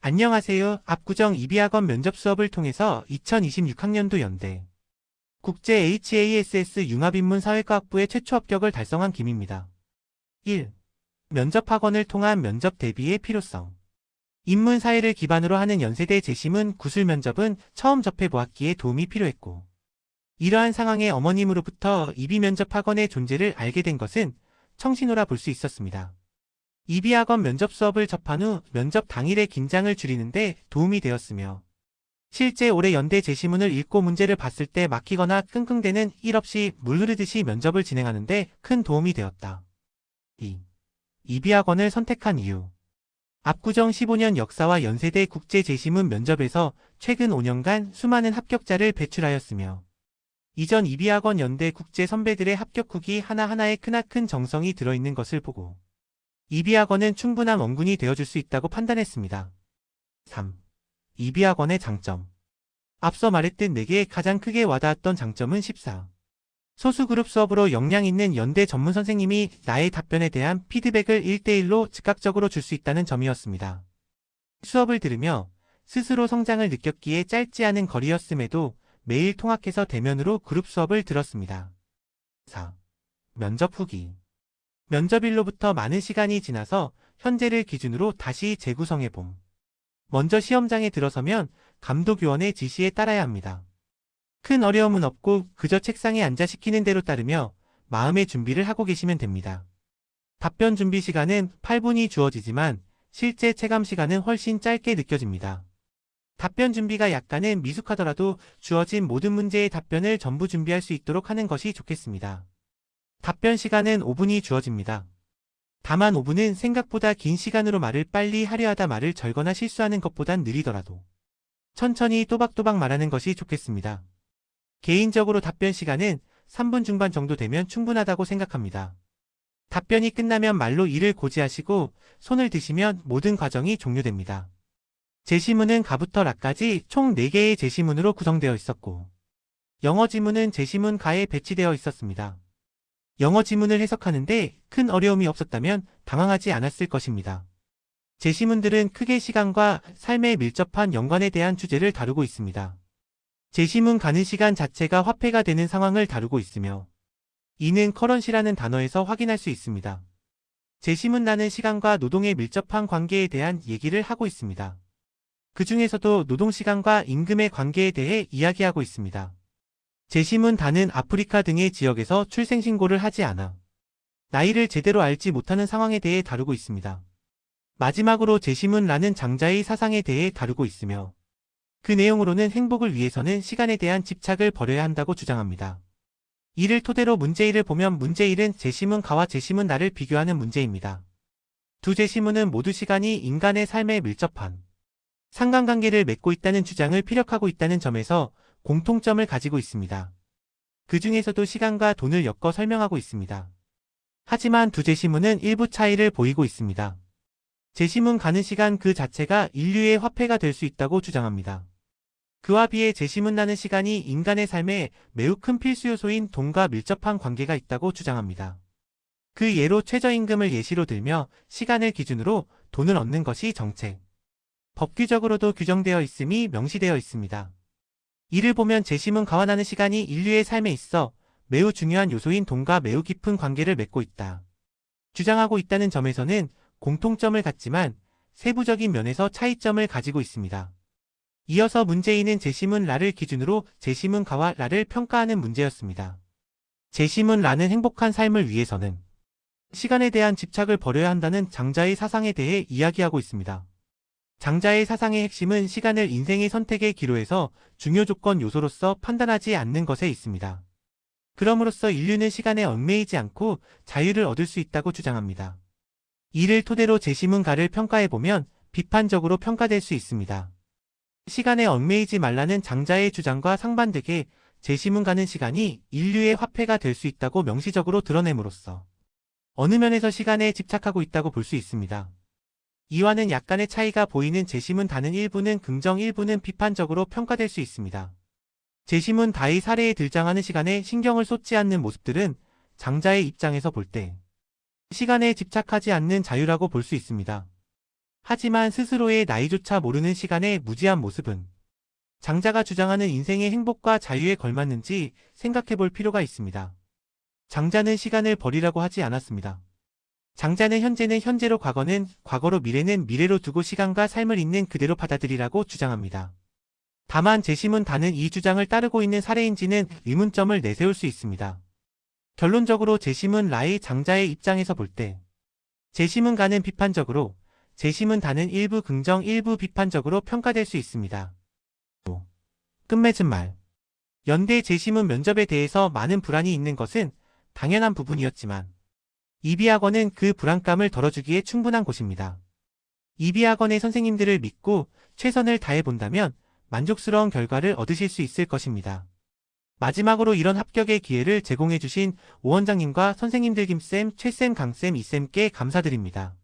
안녕하세요. 압구정 이비학원 면접 수업을 통해서 2026학년도 연대 국제 HASS 융합인문 사회과학부의 최초 합격을 달성한 김입니다. 1. 면접학원을 통한 면접 대비의 필요성. 인문 사회를 기반으로 하는 연세대 재심은 구술 면접은 처음 접해보았기에 도움이 필요했고, 이러한 상황에 어머님으로부터 이비 면접학원의 존재를 알게 된 것은 청신호라 볼 수 있었습니다. 이비학원 면접 수업을 접한 후 면접 당일의 긴장을 줄이는 데 도움이 되었으며, 실제 올해 연대 재시문을 읽고 문제를 봤을 때 막히거나 끙끙대는 일 없이 물 흐르듯이 면접을 진행하는 데 큰 도움이 되었다. 2. 이비학원을 선택한 이유. 압구정 15년 역사와 연세대 국제 재시문 면접에서 최근 5년간 수많은 합격자를 배출하였으며, 이전 이비학원 연대 국제 선배들의 합격 후기 하나하나에 크나큰 정성이 들어있는 것을 보고 이비학원은 충분한 원군이 되어줄 수 있다고 판단했습니다. 3. 이비학원의 장점. 앞서 말했듯 내게 가장 크게 와닿았던 장점은 14. 소수그룹 수업으로 역량 있는 연대 전문 선생님이 나의 답변에 대한 피드백을 1대1로 즉각적으로 줄 수 있다는 점이었습니다. 수업을 들으며 스스로 성장을 느꼈기에 짧지 않은 거리였음에도 매일 통학해서 대면으로 그룹 수업을 들었습니다. 4. 면접 후기. 면접일로부터 많은 시간이 지나서 현재를 기준으로 다시 재구성해봄. 먼저 시험장에 들어서면 감독위원의 지시에 따라야 합니다. 큰 어려움은 없고 그저 책상에 앉아 시키는 대로 따르며 마음의 준비를 하고 계시면 됩니다. 답변 준비 시간은 8분이 주어지지만 실제 체감 시간은 훨씬 짧게 느껴집니다. 답변 준비가 약간은 미숙하더라도 주어진 모든 문제의 답변을 전부 준비할 수 있도록 하는 것이 좋겠습니다. 답변 시간은 5분이 주어집니다. 다만 5분은 생각보다 긴 시간으로 말을 빨리 하려 하다 말을 절거나 실수하는 것보단 느리더라도 천천히 또박또박 말하는 것이 좋겠습니다. 개인적으로 답변 시간은 3분 중반 정도 되면 충분하다고 생각합니다. 답변이 끝나면 말로 이를 고지하시고 손을 드시면 모든 과정이 종료됩니다. 제시문은 가부터 라까지 총 4개의 제시문으로 구성되어 있었고, 영어 지문은 제시문 가에 배치되어 있었습니다. 영어 지문을 해석하는데 큰 어려움이 없었다면 당황하지 않았을 것입니다. 제시문들은 크게 시간과 삶에 밀접한 연관에 대한 주제를 다루고 있습니다. 제시문 가는 시간 자체가 화폐가 되는 상황을 다루고 있으며, 이는 커런시라는 단어에서 확인할 수 있습니다. 제시문 나는 시간과 노동의 밀접한 관계에 대한 얘기를 하고 있습니다. 그 중에서도 노동시간과 임금의 관계에 대해 이야기하고 있습니다. 제시문 다는 아프리카 등의 지역에서 출생신고를 하지 않아 나이를 제대로 알지 못하는 상황에 대해 다루고 있습니다. 마지막으로 제시문 라는 장자의 사상에 대해 다루고 있으며, 그 내용으로는 행복을 위해서는 시간에 대한 집착을 버려야 한다고 주장합니다. 이를 토대로 문제 1을 보면 문제 1은 제시문 가와 제시문 나를 비교하는 문제입니다. 두 제시문은 모두 시간이 인간의 삶에 밀접한 상관관계를 맺고 있다는 주장을 피력하고 있다는 점에서 공통점을 가지고 있습니다. 그 중에서도 시간과 돈을 엮어 설명하고 있습니다. 하지만 두 제시문은 일부 차이를 보이고 있습니다. 제시문 가는 시간 그 자체가 인류의 화폐가 될 수 있다고 주장합니다. 그와 비해 제시문 나는 시간이 인간의 삶에 매우 큰 필수 요소인 돈과 밀접한 관계가 있다고 주장합니다. 그 예로 최저임금을 예시로 들며 시간을 기준으로 돈을 얻는 것이 정책, 법규적으로도 규정되어 있음이 명시되어 있습니다. 이를 보면 제시문 가와 나는 시간이 인류의 삶에 있어 매우 중요한 요소인 돈과 매우 깊은 관계를 맺고 있다 주장하고 있다는 점에서는 공통점을 갖지만 세부적인 면에서 차이점을 가지고 있습니다. 이어서 문제 2는 제시문 라를 기준으로 제시문 가와 라를 평가하는 문제였습니다. 제시문 라는 행복한 삶을 위해서는 시간에 대한 집착을 버려야 한다는 장자의 사상에 대해 이야기하고 있습니다. 장자의 사상의 핵심은 시간을 인생의 선택의 기로에서 중요 조건 요소로서 판단하지 않는 것에 있습니다. 그럼으로써 인류는 시간에 얽매이지 않고 자유를 얻을 수 있다고 주장합니다. 이를 토대로 제시문 가를 평가해보면 비판적으로 평가될 수 있습니다. 시간에 얽매이지 말라는 장자의 주장과 상반되게 제시문 가는 시간이 인류의 화폐가 될 수 있다고 명시적으로 드러냄으로써 어느 면에서 시간에 집착하고 있다고 볼 수 있습니다. 이와는 약간의 차이가 보이는 제시문 다는 일부는 긍정 일부는 비판적으로 평가될 수 있습니다. 제시문 다의 사례에 등장하는 시간에 신경을 쏟지 않는 모습들은 장자의 입장에서 볼 때 시간에 집착하지 않는 자유라고 볼 수 있습니다. 하지만 스스로의 나이조차 모르는 시간의 무지한 모습은 장자가 주장하는 인생의 행복과 자유에 걸맞는지 생각해 볼 필요가 있습니다. 장자는 시간을 버리라고 하지 않았습니다. 장자는 현재는 현재로, 과거는 과거로, 미래는 미래로 두고 시간과 삶을 있는 그대로 받아들이라고 주장합니다. 다만 제시문 단은 이 주장을 따르고 있는 사례인지는 의문점을 내세울 수 있습니다. 결론적으로 제시문 라의 장자의 입장에서 볼 때 제시문 가는 비판적으로, 제시문 단은 일부 긍정 일부 비판적으로 평가될 수 있습니다. 끝맺은 말. 연대 제시문 면접에 대해서 많은 불안이 있는 것은 당연한 부분이었지만 이비학원은 그 불안감을 덜어주기에 충분한 곳입니다. 이비학원의 선생님들을 믿고 최선을 다해본다면 만족스러운 결과를 얻으실 수 있을 것입니다. 마지막으로 이런 합격의 기회를 제공해주신 오 원장님과 선생님들 김쌤, 최쌤, 강쌤, 이쌤께 감사드립니다.